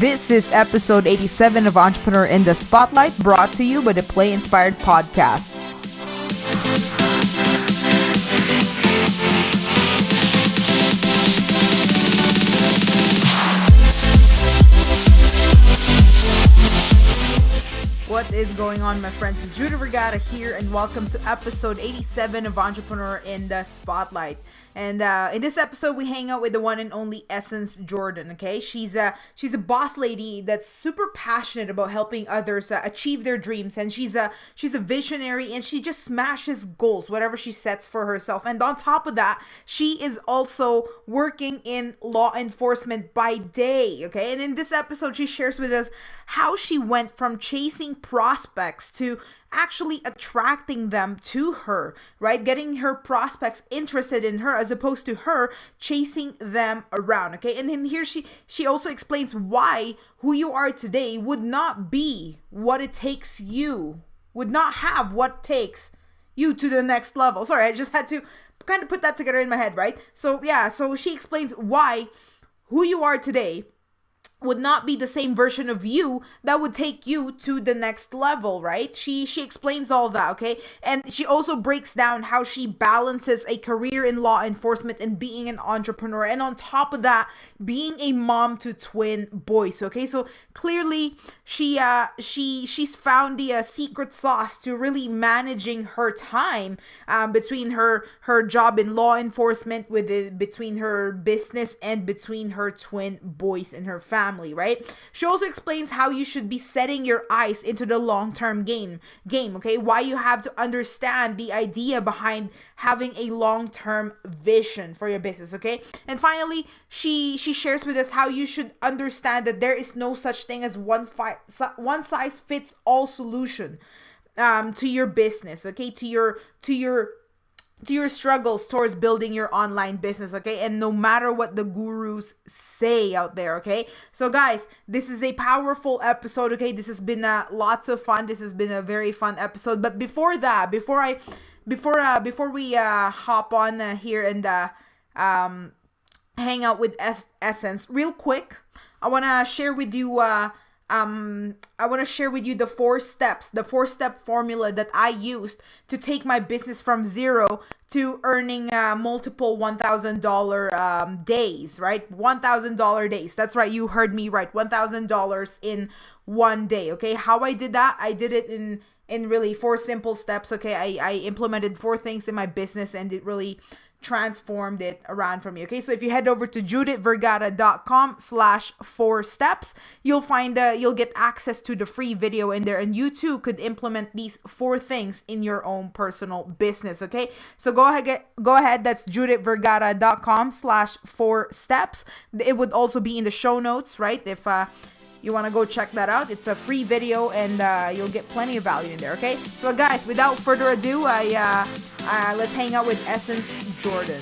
This is episode 87 of Entrepreneur in the Spotlight, brought to you by the Play Inspired Podcast. What is going on, my friends? It's Judy Vergara here, and welcome to episode 87 of Entrepreneur in the Spotlight. And in this episode, we hang out with the one and only Essence Jordan. Okay, she's a boss lady that's super passionate about helping others achieve their dreams, and she's a visionary, and she just smashes goals, whatever she sets for herself. And on top of that, she is also working in law enforcement by day. Okay, and in this episode, she shares with us how she went from chasing prospects to actually attracting them to her, right? Getting her prospects interested in her as opposed to her chasing them around, okay? And then here she also explains why who you are today would not be what it takes you, would not have what takes you to the next level. Sorry, I just had to kind of put that together in my head, right? So yeah, so she explains why who you are today would not be the same version of you that would take you to the next level, right? She explains all that, okay? And she also breaks down how she balances a career in law enforcement and being an entrepreneur, and on top of that, being a mom to twin boys, okay? So clearly she's found the secret sauce to really managing her time between her job in law enforcement, between her business and between her twin boys and her family, right? She also explains how you should be setting your eyes into the long-term game, okay? Why you have to understand the idea behind having a long-term vision for your business, okay? And finally, she shares with us how you should understand that there is no such thing as one size fits all solution to your business, okay? To your struggles towards building your online business, okay? And no matter what the gurus say out there, okay? So guys, this is a powerful episode, okay? This has been lots of fun. This has been a very fun episode. But before that, before we hop on here and hang out with Essence, real quick, I want to share with you the 4 steps, the 4-step formula that I used to take my business from zero to earning multiple $1,000 days, right? $1,000 days. That's right. You heard me right. $1,000 in one day. Okay. How I did that? I did it in really 4 simple steps. Okay. I implemented 4 things in my business, and it really transformed it around for me. Okay, so if you head over to judithvergara.com/4steps, you'll get access to the free video in there, and you too could implement these 4 things in your own personal business. Okay, so go ahead. That's judithvergara.com/4steps. It would also be in the show notes, right? If you want to go check that out. It's a free video, and you'll get plenty of value in there, okay? So guys, without further ado, let's hang out with Essence Jordan.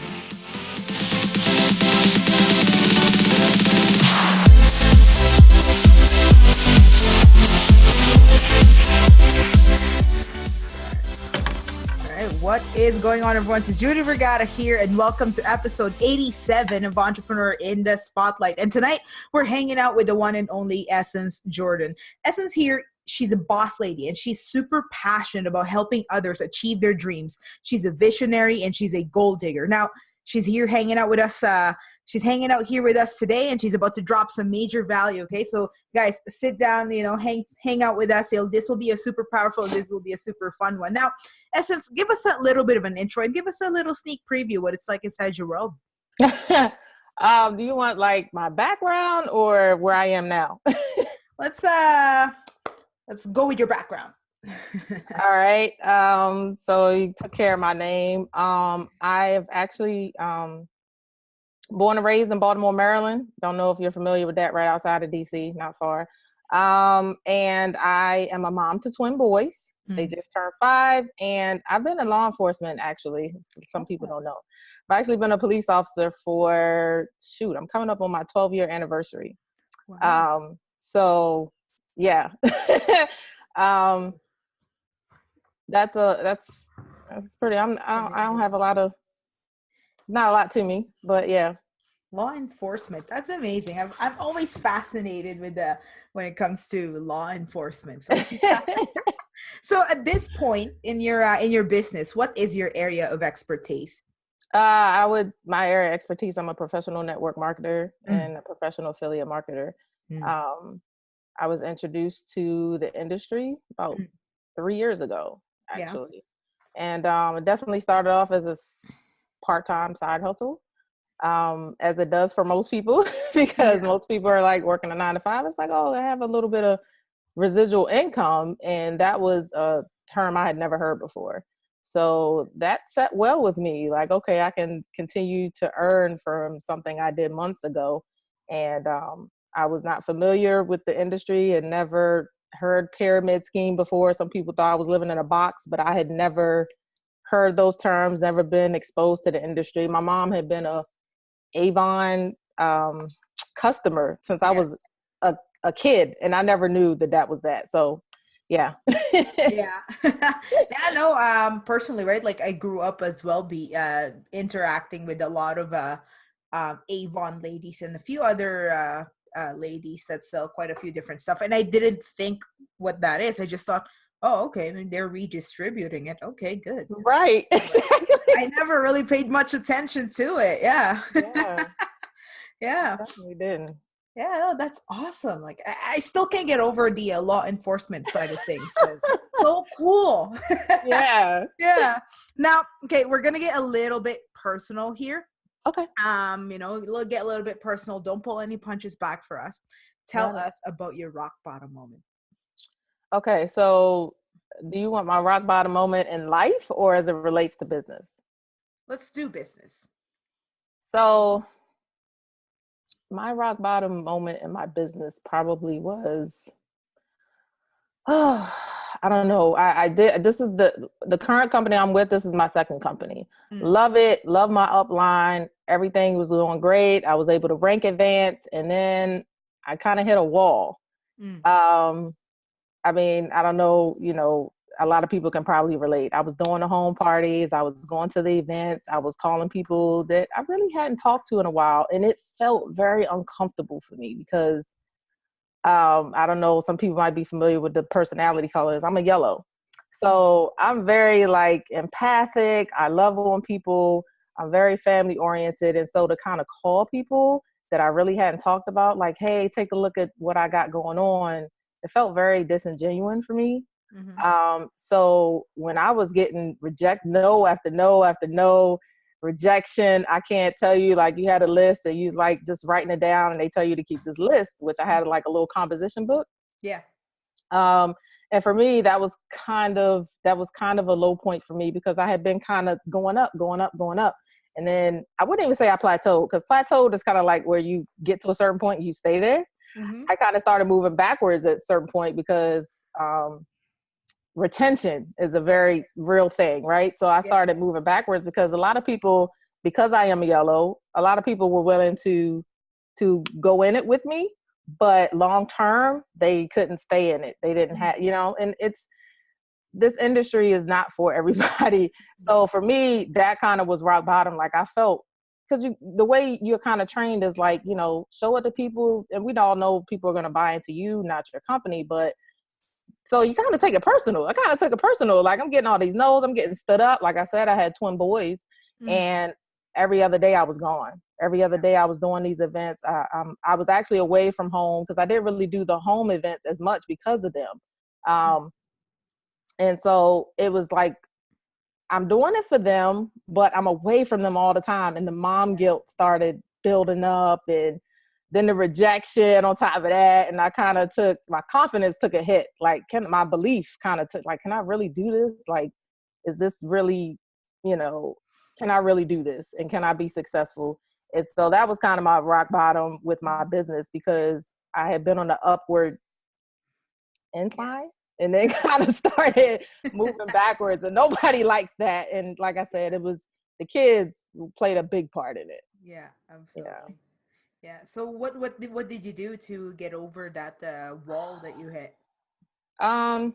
What is going on, everyone? It's Judy Vergara here, and welcome to episode 87 of Entrepreneur in the Spotlight. And tonight, we're hanging out with the one and only Essence Jordan. Essence here, she's a boss lady, and she's super passionate about helping others achieve their dreams. She's a visionary, and she's a gold digger. Now, she's here hanging out with us. She's hanging out here with us today, and she's about to drop some major value. Okay, so guys, sit down. Hang out with us. This will be a super powerful. This will be a super fun one. Now, Essence, give us a little bit of an intro and give us a little sneak preview what it's like inside your world. Do you want like my background or where I am now? Let's go with your background. All right. So you took care of my name. I've actually born and raised in Baltimore, Maryland. Don't know if you're familiar with that, right outside of DC, not far. And I am a mom to twin boys. They just turned 5, and I've been in law enforcement, actually. Some people don't know. I've actually been a police officer for, I'm coming up on my 12-year anniversary. Wow. So yeah. That's pretty, I don't have not a lot to me, but yeah. Law enforcement. That's amazing. I'm always fascinated with the when it comes to law enforcement. So so at this point in your business, what is your area of expertise? My area of expertise, I'm a professional network marketer Mm, and a professional affiliate marketer. mm, Um, I was introduced to the industry about mm. 3 years ago, Yeah. actually. And it definitely started off as a part-time side hustle, as it does for most people, because Yeah. most people are like working a 9 to 5. It's like, oh, I have a little bit of residual income. And that was a term I had never heard before. So that set well with me. Like, okay, I can continue to earn from something I did months ago. And I was not familiar with the industry and never heard pyramid scheme before. Some people thought I was living in a box, but I had never heard those terms, never been exposed to the industry. My mom had been a Avon customer since I Yeah. was a kid, and I never knew that that was that. So, yeah. Yeah. Yeah, no, personally, right? Like I grew up as well be interacting with a lot of Avon ladies and a few other ladies that sell quite a few different stuff. And I didn't think what that is. I just thought, oh, okay, I mean, they're redistributing it. Okay, good. Right. But Exactly. I never really paid much attention to it. Yeah. Yeah, I Yeah. definitely didn't. Yeah, no, that's awesome. Like I still can't get over the law enforcement side of things. So so cool. Yeah. Yeah. Now, okay, we're gonna get a little bit personal here. Okay. We'll get a little bit personal. Don't pull any punches back for us. Tell Got it. us about your rock bottom moment. Okay. So, do you want my rock bottom moment in life or as it relates to business? Let's do business. So, my rock bottom moment in my business probably was, oh, I don't know. I did. This is the current company I'm with. This is my second company. Mm, Love it. Love my upline. Everything was going great. I was able to rank advance, and then I kind of hit a wall. mm, Um, I mean, I don't know. A lot of people can probably relate. I was doing the home parties. I was going to the events. I was calling people that I really hadn't talked to in a while, and it felt very uncomfortable for me because I don't know, some people might be familiar with the personality colors. I'm a yellow. mm, So I'm very like empathic. I love on people. I'm very family oriented. And so to kind of call people that I really hadn't talked about, like, hey, take a look at what I got going on, it felt very disingenuous for me. mm-hmm. So when I was getting no after no after no rejection, I can't tell you, like, you had a list and you like just writing it down and they tell you to keep this list, which I had like a little composition book. Yeah. Um, and for me, that was kind of a low point for me because I had been kind of going up, going up, going up. And then I wouldn't even say I plateaued, because plateaued is kind of like where you get to a certain point and you stay there. Mm-hmm. I kind of started moving backwards at a certain point because retention is a very real thing, right? So I Yeah. started moving backwards because a lot of people, because I am yellow, a lot of people were willing to go in it with me, but long term they couldn't stay in it. They didn't Mm, have, and it's this industry is not for everybody. yeah. So for me, that kind of was rock bottom. Like I felt, because the way you're kind of trained is like, show it to people, and we all know people are going to buy into you, not your company. But so you kind of take it personal. I kind of took it personal. Like, I'm getting all these no's. I'm getting stood up. Like I said, I had twin boys, Mm, and every other day I was gone. Every other day I was doing these events. I was actually away from home because I didn't really do the home events as much because of them. mm, Um, and so it was like, I'm doing it for them, but I'm away from them all the time. And the mom guilt started building up, and then the rejection on top of that. And I kind of my confidence took a hit. Like, my belief kind of took, like, can I really do this? Like, is this really, you know, can I really do this? And can I be successful? And so that was kind of my rock bottom with my business, because I had been on the upward incline and then kind of started moving backwards, and nobody likes that. And like I said, it was the kids who played a big part in it. yeah, Yeah. absolutely. Yeah. So what did you do to get over that wall that you hit? Um,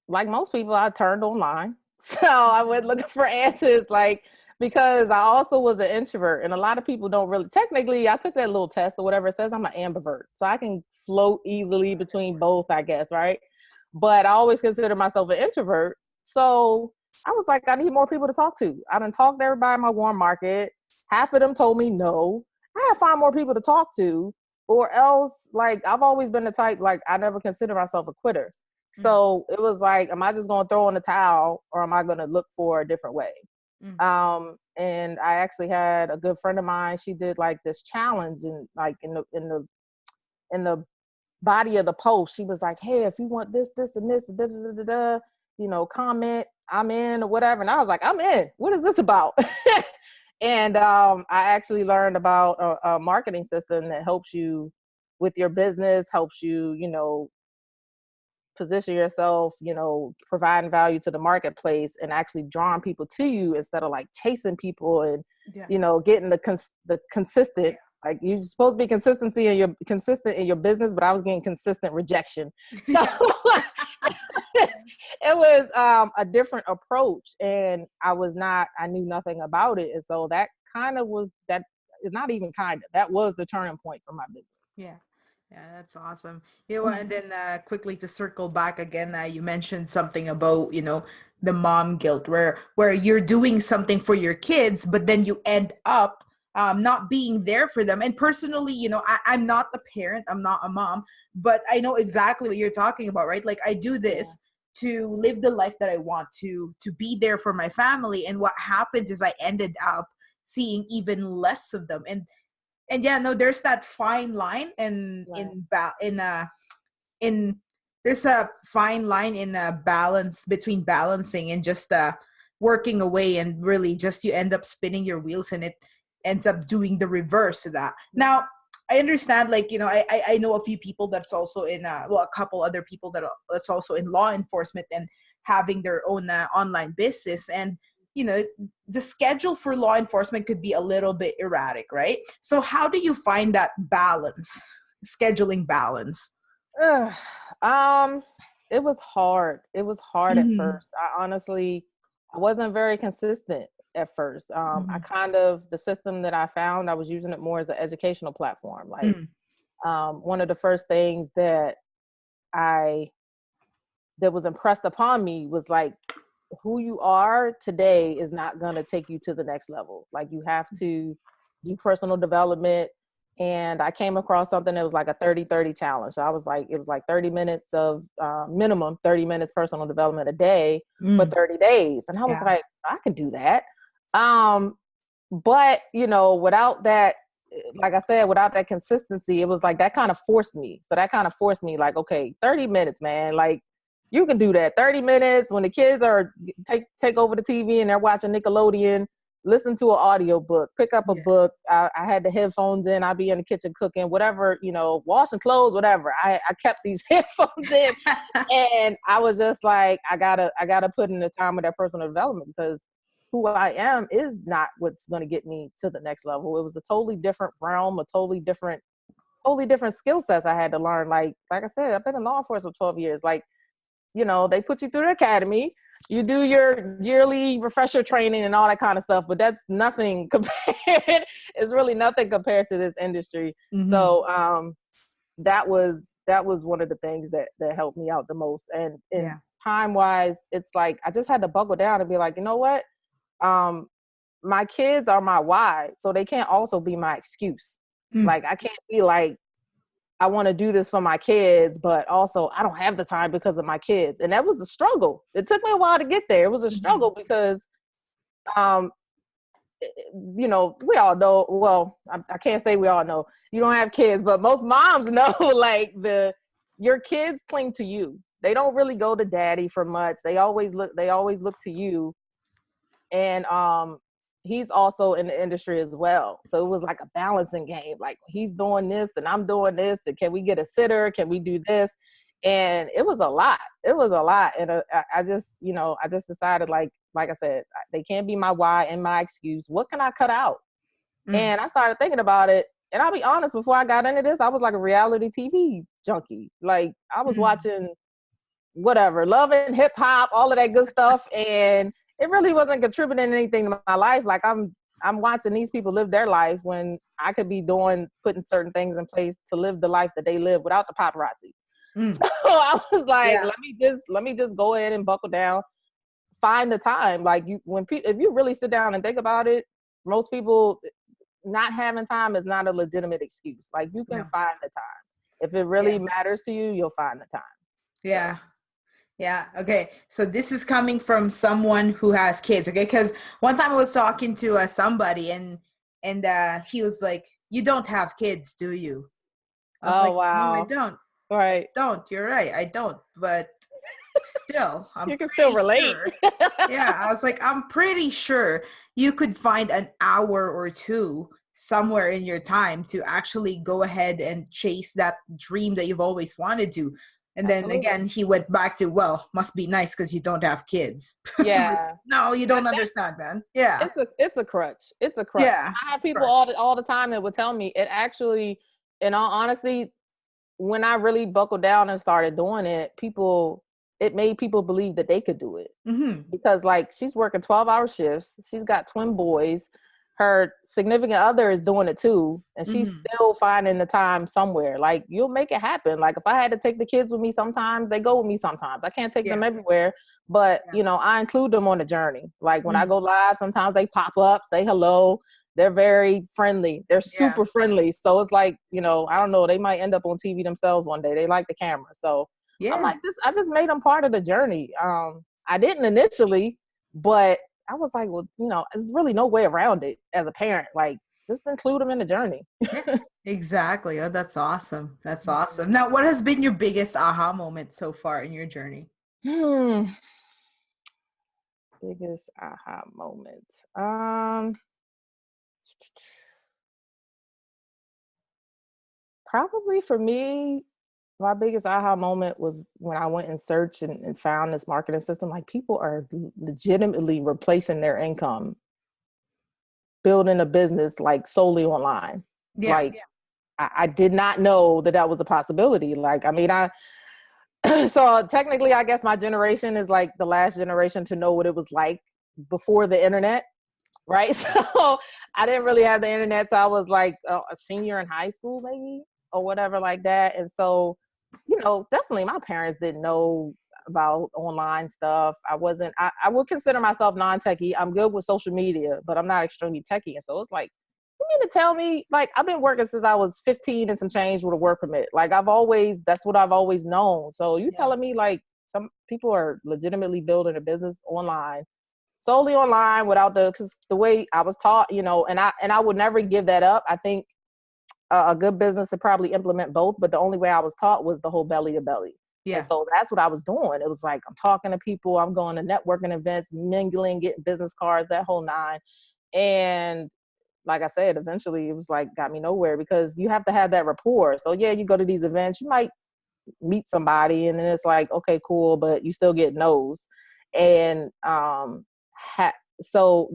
like most people, I turned online. So I went looking for answers. Like, because I also was an introvert, and a lot of people don't really. Technically, I took that little test or whatever. It says I'm an ambivert, so I can float easily between both, I guess, right? But I always consider myself an introvert, so I was like, I need more people to talk to. I done talked to everybody in my warm market. Half of them told me no. I had to find more people to talk to, or else, like, I've always been the type, like, I never consider myself a quitter. Mm, So it was like, am I just going to throw in the towel, or am I going to look for a different way? mm, And I actually had a good friend of mine. She did like this challenge, and like in the body of the post, she was like, "Hey, if you want this, this, and this, da, da, da, da, da, comment, I'm in or whatever." And I was like, "I'm in. What is this about?" And I actually learned about a marketing system that helps you with your business, helps you, position yourself, providing value to the marketplace and actually drawing people to you instead of like chasing people and, yeah. getting the consistent, like you're supposed to be consistent in your business, but I was getting consistent rejection. So it was a different approach, and I knew nothing about it. And so that kind of was, that is not even kind of, that was the turning point for my business. Yeah. Yeah, that's awesome. And then quickly to circle back again, you mentioned something about, the mom guilt where you're doing something for your kids, but then you end up not being there for them. And personally, I'm not a parent, I'm not a mom, but I know exactly what you're talking about, right? Like I do this to live the life that I want to be there for my family. And what happens is I ended up seeing even less of them. And yeah, no, there's that fine line Right. in there's a fine line in a balance between balancing and just working away, and really just you end up spinning your wheels and it ends up doing the reverse of that. Now I understand, like, I know a few people that's also in a couple other people that's also in law enforcement and having their own online business. And you know the schedule for law enforcement could be a little bit erratic, right? So how do you find that balance, scheduling balance? Ugh, um, it was hard. It was hard at Mm-hmm. first. I wasn't very consistent at first. I Mm-hmm. kind of, the system that I found, I was using it more as an educational platform. Like, Mm-hmm. one of the first things I that was impressed upon me was like, who you are today is not going to take you to the next level. Like, you have to do personal development. And I came across something that was like a 30-30 challenge. So I was like, it was like 30 minutes of minimum 30 minutes personal development a day for Mm. 30 days. And I was Yeah. like, I can do that. But without that, like I said, without that consistency, it was like that kind of forced me. So that kind of forced me, like, okay, 30 minutes, man. Like, you can do that. 30 minutes when the kids are take over the TV and they're watching Nickelodeon, listen to an audio book, pick up a Yeah. book. I had the headphones in. I'd be in the kitchen cooking, whatever, washing clothes, whatever. I kept these headphones in, and I was just like, I gotta put in the time with that personal development, because who I am is not what's going to get me to the next level. It was a totally different realm, a totally different skill sets I had to learn. Like I said, I've been in law enforcement for 12 years. Like, they put you through the academy, you do your yearly refresher training and all that kind of stuff, but that's nothing compared. It's really nothing compared to this industry. Mm-hmm. So that was one of the things that helped me out the most. And Yeah. time wise, it's like I just had to buckle down and be like, you know what? Um, my kids are my why, so they can't also be my excuse. Mm. Like, I can't be like, I want to do this for my kids, but also I don't have the time because of my kids. And that was the struggle. It took me a while to get there. It was a Mm-hmm. struggle because, um, we all know, well, I can't say we all know, you don't have kids, but most moms know, like, your kids cling to you. They don't really go to daddy for much. They always look to you. And he's also in the industry as well, so it was like a balancing game. Like, he's doing this and I'm doing this, and can we get a sitter, can we do this? And it was a lot. And I just decided, like I said, they can't be my why and my excuse. What can I cut out? Mm. And I started thinking about it, and I'll be honest, before I got into this, I was like a reality TV junkie. Like, I was Mm. watching whatever, love and hip hop, all of that good stuff. And it really wasn't contributing anything to my life. Like I'm watching these people live their life when I could be putting certain things in place to live the life that they live without the paparazzi. Mm. So I was like, Yeah. let me just go ahead and buckle down, find the time. Like if you really sit down and think about it, most people not having time is not a legitimate excuse. Like you can No. find the time. If it really matters to you, you'll find the time. Yeah. Yeah. Okay. So this is coming from someone who has kids. Okay. Because one time I was talking to somebody and he was like, "You don't have kids, do you?" I was Oh like, "No, I wow. don't. I Right. don't. You're right. I don't. But still, I'm You can still pretty relate. sure." Yeah. I was like, "I'm pretty sure you could find an hour or two somewhere in your time to actually go ahead and chase that dream that you've always wanted to." And then Absolutely. again, he went back to, well, must be nice because you don't have kids. Like, Yeah. no, you don't understand, man. Yeah. It's a crutch. It's a crutch. Yeah. I It's have a people crush. all the time that would tell me it actually, in all honesty, when I really buckled down and started doing it, it made people believe that they could do it. Mm-hmm. Because like she's working 12-hour shifts, she's got twin boys, her significant other is doing it too, and she's Mm-hmm. still finding the time somewhere. Like you'll make it happen. Like if I had to take the kids with me sometimes, they go with me sometimes. I can't take them Yeah. everywhere, but Yeah. I include them on the journey. Like when I Mm-hmm. go live, sometimes they pop up, say hello. They're very friendly. They're Yeah. super friendly. So it's like, I don't know, they might end up on TV themselves one day. They like the camera. So I'm Yeah. like, I just made them part of the journey. I didn't initially, but I was like, well, there's really no way around it as a parent. Like, just include them in the journey. Yeah. Exactly. Oh, that's awesome. That's awesome. Now, what has been your biggest aha moment so far in your journey? Hmm. Biggest aha moment. Probably for me, my biggest aha moment was when I went and searched and found this marketing system. Like people are legitimately replacing their income, building a business like solely online. Yeah. Like I did not know that was a possibility. Like, I mean, so technically, I guess my generation is like the last generation to know what it was like before the internet, right? So I didn't really have the internet. So I was like a senior in high school, maybe, or whatever like that. And so, definitely my parents didn't know about online stuff. I would consider myself non-techie. I'm good with social media, but I'm not extremely techie. And so it's like, you mean to tell me, like, I've been working since I was 15 and some change with a work permit. Like, that's what I've always known. So you Yeah. telling me, like, some people are legitimately building a business online, solely online, without cause the way I was taught, and I would never give that up. I think a good business would probably implement both, but the only way I was taught was the whole belly to belly. And Yeah. so that's what I was doing. It was like, I'm talking to people, I'm going to networking events, mingling, getting business cards, that whole nine. And like I said, eventually it was like, got me nowhere because you have to have that rapport. So yeah, you go to these events, you might meet somebody and then it's like, okay, cool, but you still get no's. And so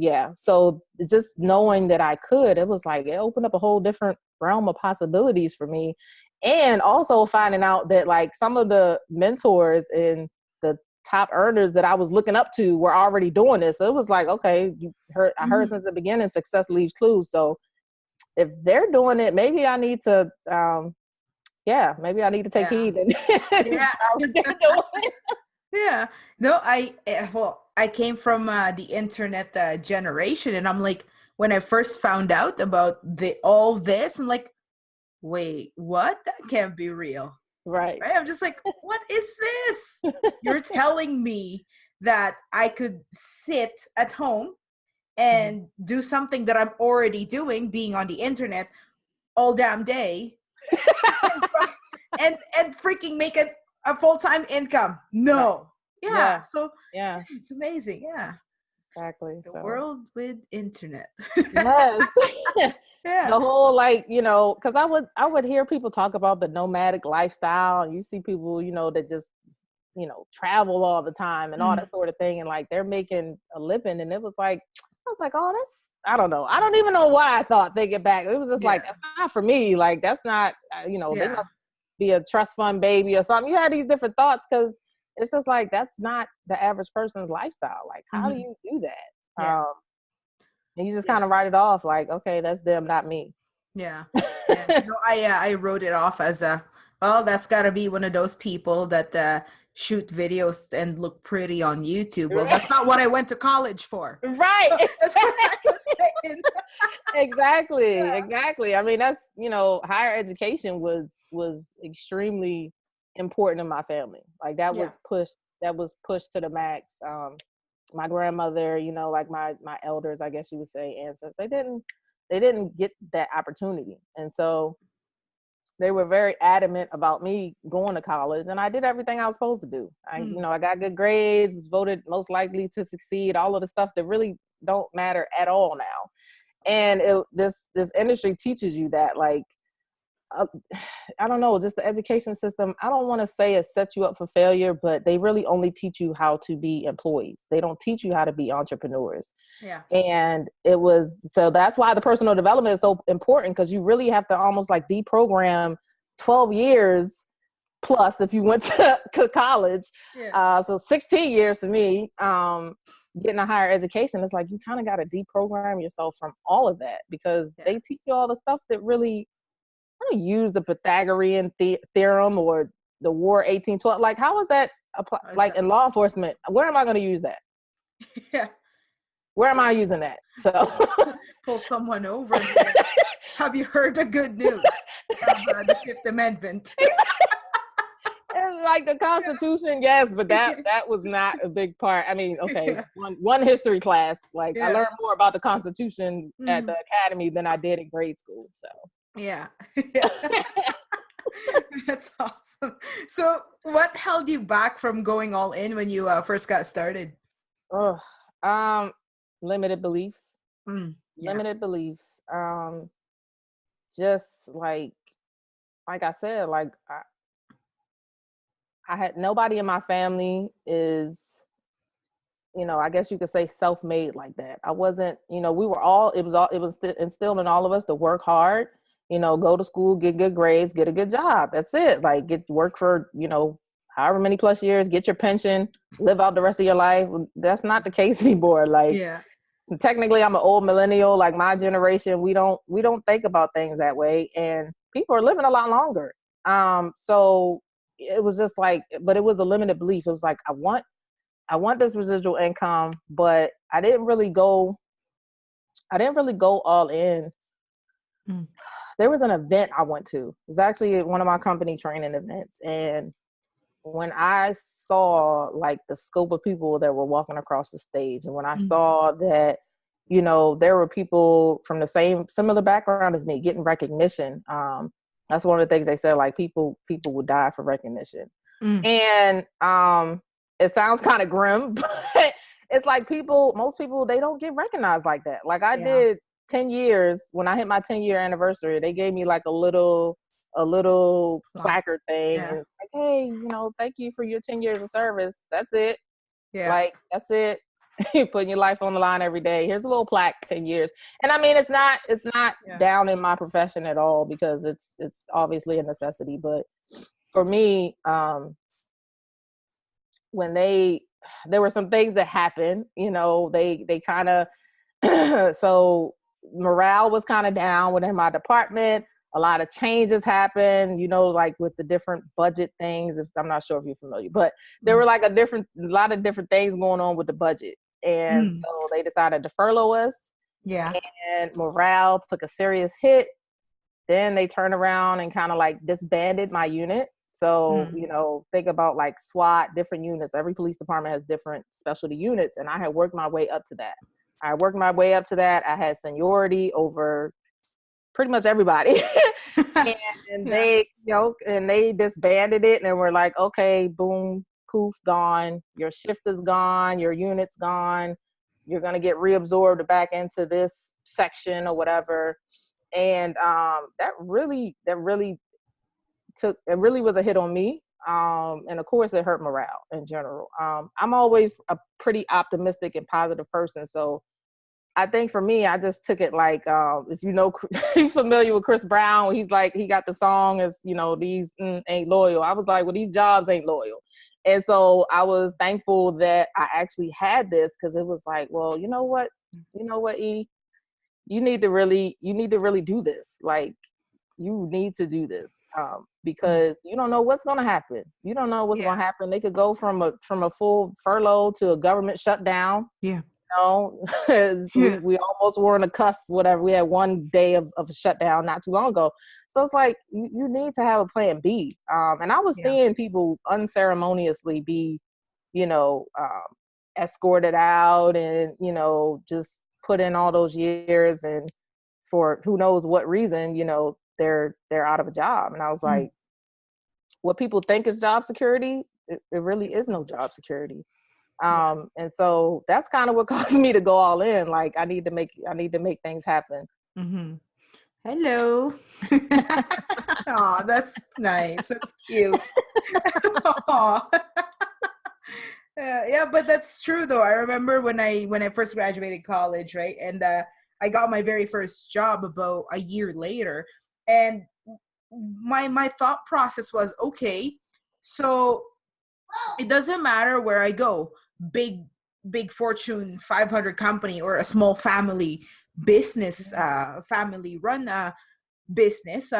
just knowing that I could, it was like, it opened up a whole different realm of possibilities for me. And also finding out that like some of the mentors and the top earners that I was looking up to were already doing this. So it was like, okay, I heard since the beginning, success leaves clues. So if they're doing it, maybe I need to, maybe I need to take Yeah. heed and Yeah. try what they're doing. Yeah. No, I came from the internet generation, and I'm like, when I first found out about all this, I'm like, wait, what? That can't be real. Right. Right? I'm just like, what is this? You're telling me that I could sit at home and do something that I'm already doing, being on the internet all damn day, and and freaking make it a full-time income. Right. No. Yeah. Yeah. So Yeah. it's amazing. Yeah. Exactly. The So world with internet. yes. Yeah. The whole because I would hear people talk about the nomadic lifestyle, and you see people, that just travel all the time and all Mhm. that sort of thing, and like they're making a living, and it was like, I was like, oh, that's, I don't know, I don't even know why I thought, thinking back, it was just like, Yeah. that's not for me, like that's not, they Yeah. must be a trust fund baby or something. You had these different thoughts because it's just like, that's not the average person's lifestyle. Like, how do Mm-hmm. you do that? Yeah. And you just Yeah. kind of write it off like, okay, that's them, not me. Yeah. Yeah. No, I wrote it off as well, that's gotta be one of those people that shoot videos and look pretty on YouTube. Well, that's not what I went to college for. Right. So that's what I was saying. Exactly. Yeah. Exactly. I mean, that's, higher education was extremely important in my family. Like, Yeah. that was pushed to the max. My grandmother, like my elders, I guess you would say, ancestors, they didn't get that opportunity. And so they were very adamant about me going to college, and I did everything I was supposed to do. I got good grades, voted most likely to succeed, all of the stuff that really don't matter at all now. And this industry teaches you that, like, uh, I don't know, just the education system, I don't want to say it sets you up for failure, but they really only teach you how to be employees. They don't teach you how to be entrepreneurs. Yeah. And so that's why the personal development is so important, because you really have to almost like deprogram 12 years plus if you went to college. Yeah. So 16 years for me, getting a higher education. It's like, you kind of got to deprogram yourself from all of that, because they teach you all the stuff that really, I don't use the Pythagorean theorem or the War 1812. Like, how is that like in law enforcement? Where am I going to use that? Yeah. Where am I using that? So pull someone over and say, have you heard the good news of the Fifth Amendment? It's like the Constitution, yes, but that was not a big part. I mean, okay, one history class. Like, I learned more about the Constitution at the academy than I did in grade school. So yeah. That's awesome. So what held you back from going all in when you first got started? Limited beliefs. Limited beliefs. Just like I said, like, I had nobody in my family is, I guess you could say self-made like that. I wasn't, we were all, it was instilled in all of us to work hard, go to school, get good grades, get a good job. That's it. Like, get work for, however many plus years, get your pension, live out the rest of your life. That's not the case anymore. Like, technically I'm an old millennial, like my generation, we don't think about things that way, and people are living a lot longer. So it was just like, but it was a limited belief. It was like, I want this residual income, but I didn't really go all in. There was an event I went to. It was actually one of my company training events. And when I saw like the scope of people that were walking across the stage, and when I saw that, there were people from the similar background as me getting recognition. That's one of the things they said, like, people would die for recognition. And it sounds kind of grim, but it's like most people, they don't get recognized like that. Like, I did 10 years. When I hit my 10-year anniversary, they gave me like a little placard thing. And it's like, hey, thank you for your 10 years of service. That's it. Like, that's it. You're putting your life on the line every day. Here's a little plaque, 10 years. And I mean, it's not down in my profession at all, because it's obviously a necessity. But for me, when there were some things that happened, they kind of, so morale was kind of down within my department. A lot of changes happened, like with the different budget things. I'm not sure if you're familiar, but there were like a lot of different things going on with the budget. And so they decided to furlough us. Yeah. And morale took a serious hit. Then they turned around and kind of like disbanded my unit. So, think about like SWAT, different units. Every police department has different specialty units. And I had worked my way up to that. I had seniority over pretty much everybody. and they, and they disbanded it, and we're like, okay, boom, poof, gone. Your shift is gone. Your unit's gone. You're going to get reabsorbed back into this section or whatever. And that really was a hit on me. And of course it hurt morale in general. I'm always a pretty optimistic and positive person. So I think for me, I just took it like, if you're familiar with Chris Brown, he's like, he got the song as, these ain't loyal. I was like, well, these jobs ain't loyal. And so I was thankful that I actually had this, because it was like, well, you know what, E, you need to really do this. Like, you need to do this, because you don't know what's going to happen. You don't know what's going to happen. They could go from a full furlough to a government shutdown. Yeah. We almost were on the cusp, whatever. We had one day of a shutdown not too long ago. So it's like, you need to have a plan B. And I was seeing people unceremoniously be, escorted out, and, just put in all those years, and for who knows what reason, they're out of a job. And I was like, what people think is job security, it really is no job security. And so that's kind of what caused me to go all in. Like, I need to make things happen. Hello. Oh, that's nice. That's cute. Yeah, but that's true though. I remember when I first graduated college, right? And I got my very first job about a year later. And my thought process was, okay, so it doesn't matter where I go, big Fortune 500 company or a small family business, family run business,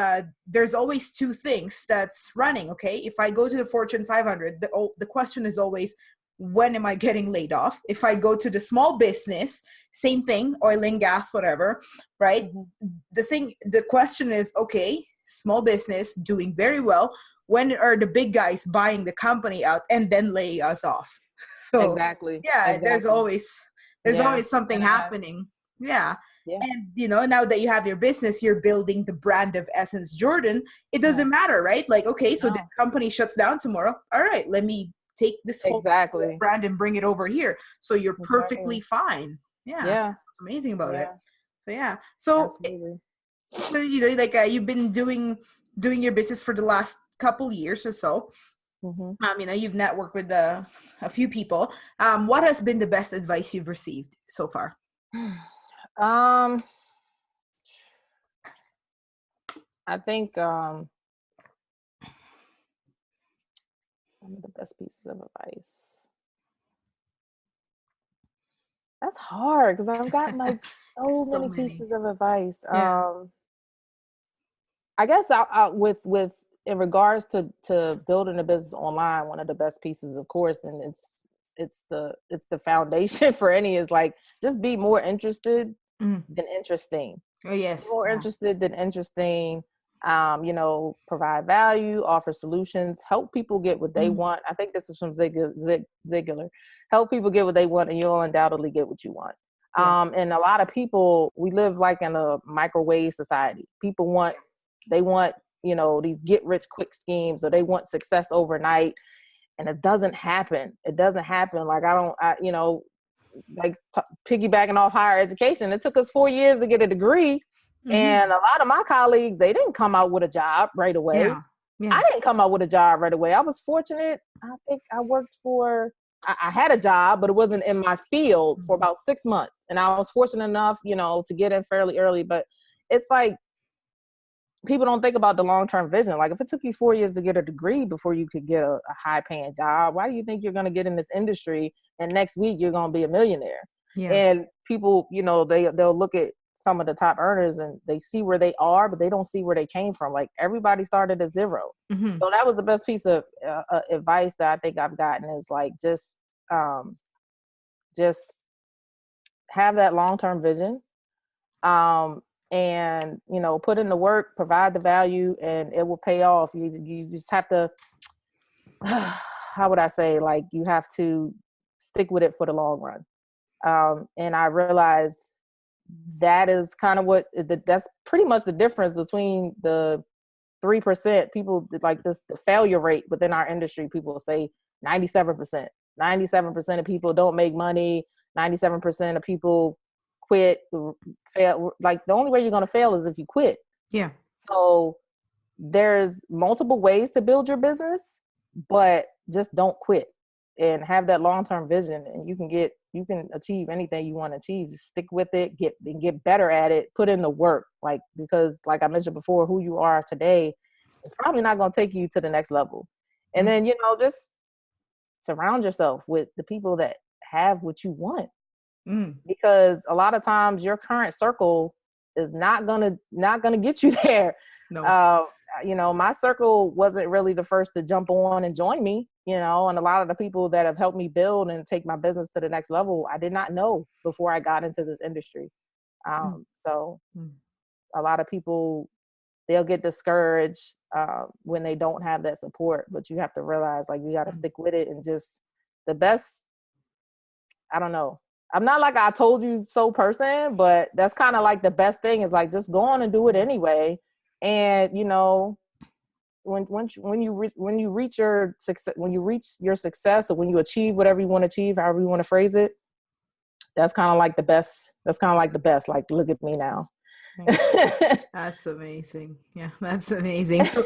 there's always two things that's running. Okay, if I go to the Fortune 500, the question is always, when am I getting laid off? If I go to the small business, same thing, oil and gas, whatever, right? The question is, okay, small business doing very well, when are the big guys buying the company out and then laying us off? So exactly. there's always something happening. And now that you have your business, you're building the brand of Essence Jordan. It doesn't matter, right? Like, okay, so this company shuts down tomorrow. All right, let me take this whole brand and bring it over here. So you're perfectly fine. It's amazing about it. So you've been doing your business for the last couple years or so. You've networked with a few people. What has been the best advice you've received so far? I think some of the best pieces of advice. That's hard, because I've gotten like so many pieces of advice. I guess I with in regards to building a business online, one of the best pieces, of course, and it's the foundation for any, is like, just be more interested than interesting. Oh yes. More interested than interesting. Provide value, offer solutions, help people get what they want. I think this is from Zig Ziglar. Help people get what they want, and you'll undoubtedly get what you want. And a lot of people, we live like in a microwave society. People want these get rich quick schemes, or they want success overnight, and it doesn't happen. Like, piggybacking off higher education, it took us 4 years to get a degree. And a lot of my colleagues, they didn't come out with a job right away. I didn't come out with a job right away. I was fortunate. I think I worked I had a job, but it wasn't in my field, for about 6 months. And I was fortunate enough, to get in fairly early. But it's like, people don't think about the long-term vision. Like, if it took you 4 years to get a degree before you could get a high-paying job, why do you think you're going to get in this industry and next week you're going to be a millionaire? And people, they'll look at some of the top earners and they see where they are, but they don't see where they came from. Like, everybody started at zero. So that was the best piece of advice that I think I've gotten, is like, just have that long-term vision. And put in the work, provide the value, and it will pay off. You just have to, how would I say, like, you have to stick with it for the long run. And I realized that is kind of that's pretty much the difference between the 3% people, like this, the failure rate within our industry. People will say 97%. 97% of people don't make money. 97% of people quit, fail. Like, the only way you're going to fail is if you quit. So there's multiple ways to build your business, but just don't quit, and have that long-term vision, and you can achieve anything you want to achieve. Just stick with it, get better at it, put in the work. Like, because like I mentioned before, who you are today is probably not going to take you to the next level. And then, just surround yourself with the people that have what you want, Mm. because a lot of times your current circle is not gonna get you there. No. Uh, my circle wasn't really the first to jump on and join me, and a lot of the people that have helped me build and take my business to the next level, I did not know before I got into this industry. Mm. So Mm. a lot of people, they'll get discouraged when they don't have that support, but you have to realize, like, you got to Mm. stick with it, and just the best, I don't know. I'm not like I told you so person, but that's kind of like the best thing is like just go on and do it anyway. And when you reach your success, when you reach your success, or when you achieve whatever you want to achieve, however you want to phrase it, that's kind of like the best. That's kind of like the best. Like, look at me now. That's amazing. Yeah, that's amazing. So,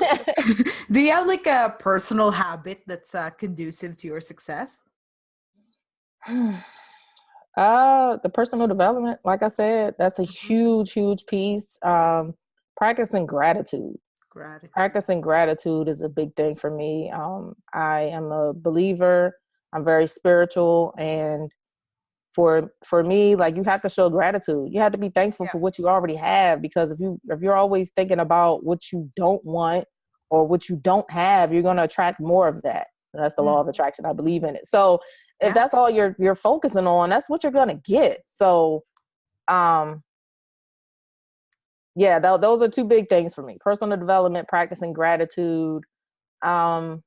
do you have like a personal habit that's conducive to your success? The personal development, like I said, that's a Mhm. huge piece. Practicing gratitude. Gratitude. Practicing gratitude is a big thing for me. I am a believer. I'm very spiritual, and for me, like, you have to show gratitude. You have to be thankful Yeah. for what you already have, because if you're always thinking about what you don't want or what you don't have, you're going to attract more of that. And that's the law Mm. of attraction. I believe in it. So if Yeah. that's all you're focusing on, that's what you're going to get. So um yeah, those are two big things for me: personal development, practicing gratitude. um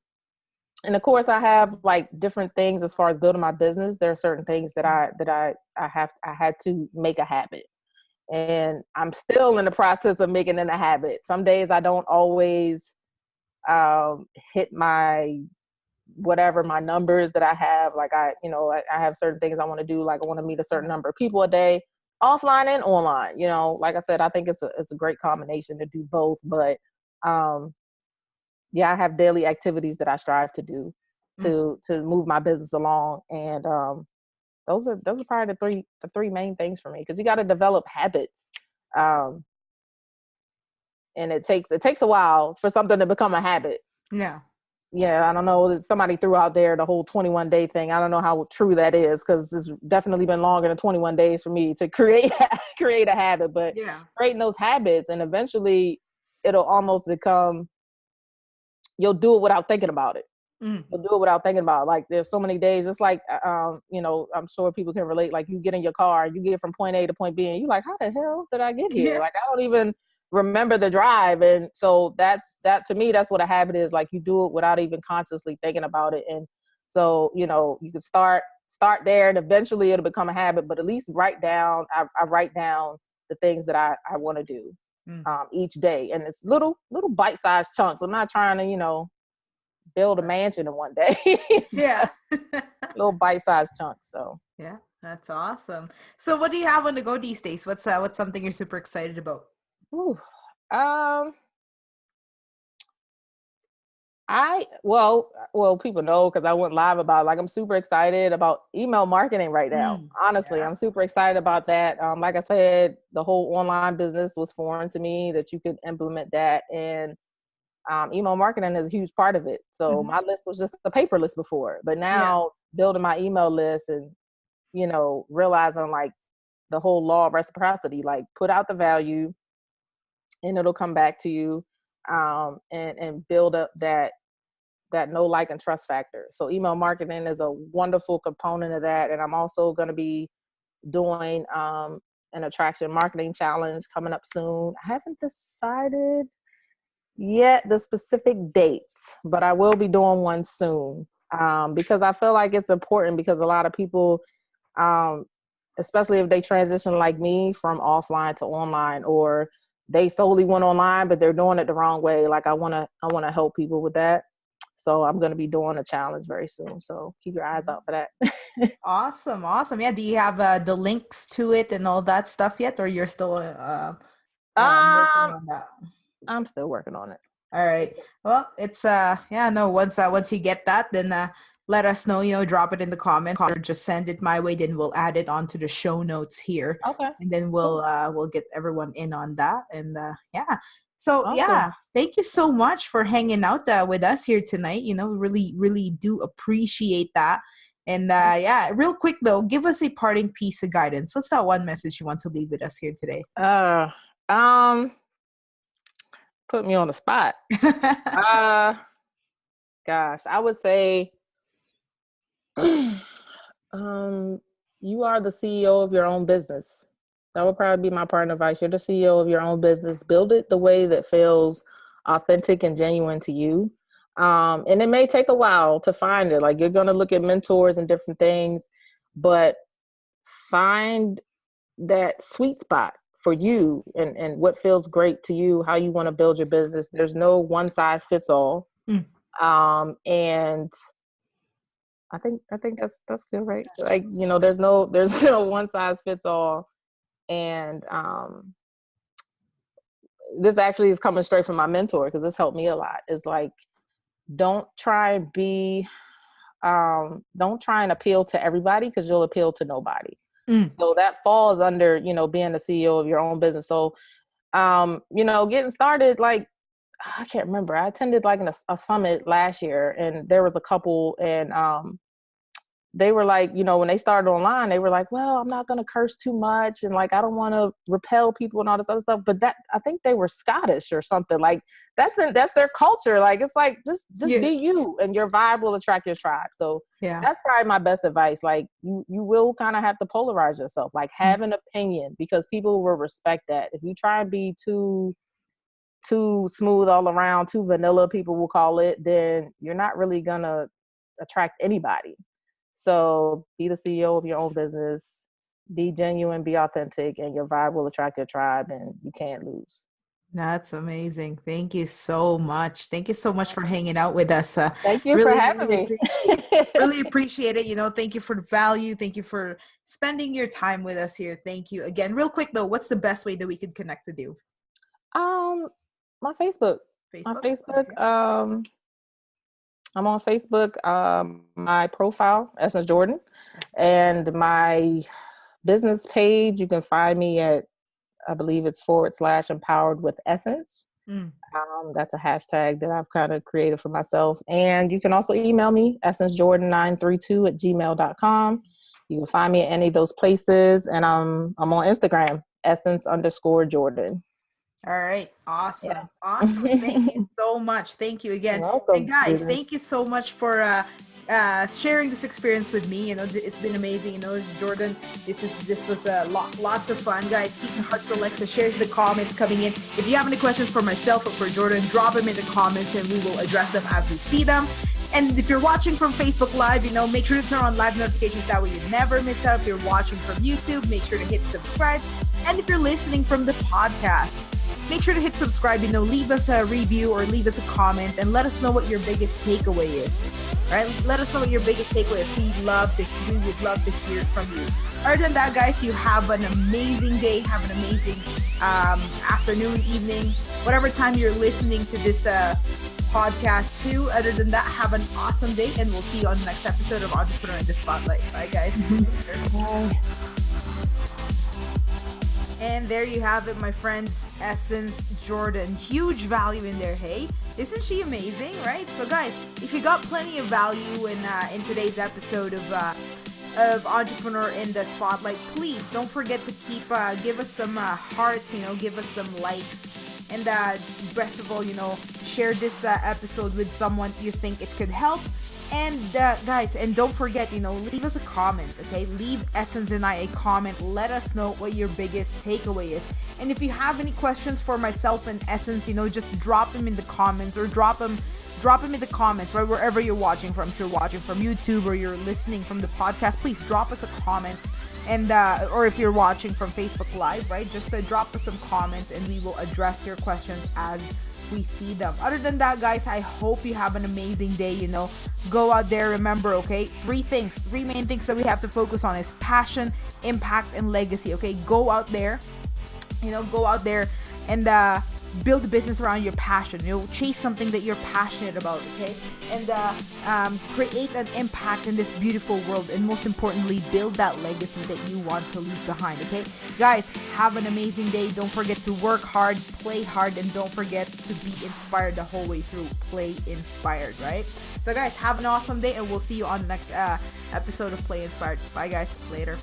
and of course, I have like different things as far as building my business. There are certain things that I had to make a habit, and I'm still in the process of making it a habit. Some days I don't always hit my whatever my numbers that I have. Like, I have certain things I want to do. Like, I want to meet a certain number of people a day, offline and online. Like I said, I think it's a great combination to do both. But um, yeah, I have daily activities that I strive to do Mm. to move my business along, and those are probably the three main things for me, because you got to develop habits, um, and it takes a while for something to become a habit. Yeah. Yeah, I don't know. Somebody threw out there the whole 21-day thing. I don't know how true that is, because it's definitely been longer than 21 days for me to create a habit. But Yeah. creating those habits, and eventually it'll almost become, you'll do it without thinking about it. Mm. You'll do it without thinking about it. Like, there's so many days. It's like, I'm sure people can relate. Like, you get in your car, you get from point A to point B, and you're like, how the hell did I get here? Yeah. Like, I don't even remember the drive. And so that to me, that's what a habit is. Like, you do it without even consciously thinking about it. And so, you can start there, and eventually it'll become a habit. But at least write down. I write down the things that I want to do Mm. each day, and it's little bite-sized chunks. I'm not trying to build a mansion in one day. Yeah. Little bite-sized chunks. So Yeah, that's awesome. So, what do you have on the go these days? What's something you're super excited about? whew. um well, people know, because I went live about it. Like, I'm super excited about email marketing right now. Mm. Honestly, Yeah. I'm super excited about that. Like I said, the whole online business was foreign to me, that you could implement that. And email marketing is a huge part of it. So Mhm. my list was just a paper list before, but Yeah. now building my email list, and realizing, like, the whole law of reciprocity, like, put out the value and it'll come back to you, and build up that know, like, and trust factor. So email marketing is a wonderful component of that. And I'm also going to be doing an attraction marketing challenge coming up soon. I haven't decided yet the specific dates, but I will be doing one soon, because I feel like it's important, because a lot of people, um, especially if they transition like me from offline to online, or they solely went online but they're doing it the wrong way. Like, I want to help people with that. So I'm going to be doing a challenge very soon. So keep your eyes out for that. Awesome, awesome. Yeah, do you have the links to it and all that stuff yet, or you're still working um, on that? I'm still working on it. All right. Well, it's yeah, no, once you get that, then let us know, drop it in the comments or just send it my way, then we'll add it onto the show notes here. Okay, And then cool. we'll get everyone in on that. And yeah. So yeah, Awesome. thank you so much for hanging out with us here tonight. Really, really do appreciate that. And yeah, real quick though, give us a parting piece of guidance. What's that one message you want to leave with us here today? Uh, um, Put me on the spot. Uh, Gosh, I would say, um, you are the CEO of your own business. That would probably be my part of advice. You're the CEO of your own business. Build it the way that feels authentic and genuine to you. And it may take a while to find it. Like, you're going to look at mentors and different things, but find that sweet spot for you and what feels great to you, how you want to build your business. There's no one size fits all. Mm. And I think that's good, right? Like, there's no one size fits all. And this actually is coming straight from my mentor, because this helped me a lot. It's like, don't try and be don't try and appeal to everybody, because you'll appeal to nobody. Mm. So that falls under, being the CEO of your own business. So getting started, like, I can't remember. I attended like a summit last year, and there was a couple, and they were like, when they started online, they were like, well, I'm not going to curse too much. And like, I don't want to repel people and all this other stuff. But I think they were Scottish or something. Like, that's their culture. Like, it's like, just Yeah. be you, and your vibe will attract your tribe. So Yeah. that's probably my best advice. Like, you will kind of have to polarize yourself, like have an opinion, because people will respect that. If you try and be too smooth all around, too vanilla, people will call it, then you're not really going to attract anybody. So be the CEO of your own business, be genuine, be authentic, and your vibe will attract your tribe, and you can't lose. That's amazing. Thank you so much. Thank you so much for hanging out with us. Thank you for Really, having really me. really appreciate it. Thank you for the value. Thank you for spending your time with us here. Thank you again. Real quick though, what's the best way that we could connect with you? My Facebook. My Facebook? Facebook. Okay. I'm on Facebook. My profile, Essence Jordan, and my business page. You can find me at, I believe it's /empowered with essence. Mm. That's a hashtag that I've kind of created for myself. And you can also email me, essencejordan932@gmail.com. You can find me at any of those places. And I'm on Instagram, essence_Jordan. All right. Awesome. Yeah. Awesome. Thank you so much. Thank you again. You're And welcome, guys, Susan. thank you so much for sharing this experience with me. It's been amazing. Jordan, this was lots of fun. Guys, keep the hearts Alexa, shares the comments coming in. If you have any questions for myself or for Jordan, drop them in the comments and we will address them as we see them. And if you're watching from Facebook Live, make sure to turn on live notifications. That way you never miss out. If you're watching from YouTube, make sure to hit subscribe. And if you're listening from the podcast, make sure to hit subscribe, leave us a review or leave us a comment and let us know what your biggest takeaway is. All right? Let us know what your biggest takeaway is. We would love to hear it from you. Other than that, guys, you have an amazing day. Have an amazing afternoon, evening, whatever time you're listening to this podcast too. Other than that, have an awesome day and we'll see you on the next episode of Entrepreneur in the Spotlight. Bye, guys. Bye. And there you have it, my friends. Essence Jordan, huge value in there. Hey, isn't she amazing, right? So guys, if you got plenty of value in today's episode of Entrepreneur in the Spotlight, please don't forget to give us some hearts, give us some likes, and best of all, share this episode with someone you think it could help. And guys, and don't forget, leave us a comment, okay? Leave Essence and I a comment. Let us know what your biggest takeaway is. And if you have any questions for myself and Essence, just drop them in the comments or drop them in the comments, right? Wherever you're watching from. If you're watching from YouTube or you're listening from the podcast, please drop us a comment. And or if you're watching from Facebook Live, right? Just drop us some comments and we will address your questions as we see them. Other than that, guys, I hope you have an amazing day. Go out there. Remember, okay, three main things that we have to focus on is passion, impact, and legacy. Okay, go out there and build a business around your passion. Chase something that you're passionate about, okay? And create an impact in this beautiful world, and most importantly, build that legacy that you want to leave behind, okay? Guys, have an amazing day. Don't forget to work hard, play hard, and don't forget to be inspired the whole way through. Play inspired, right? So guys, have an awesome day, and we'll see you on the next episode of Play Inspired. Bye guys, later.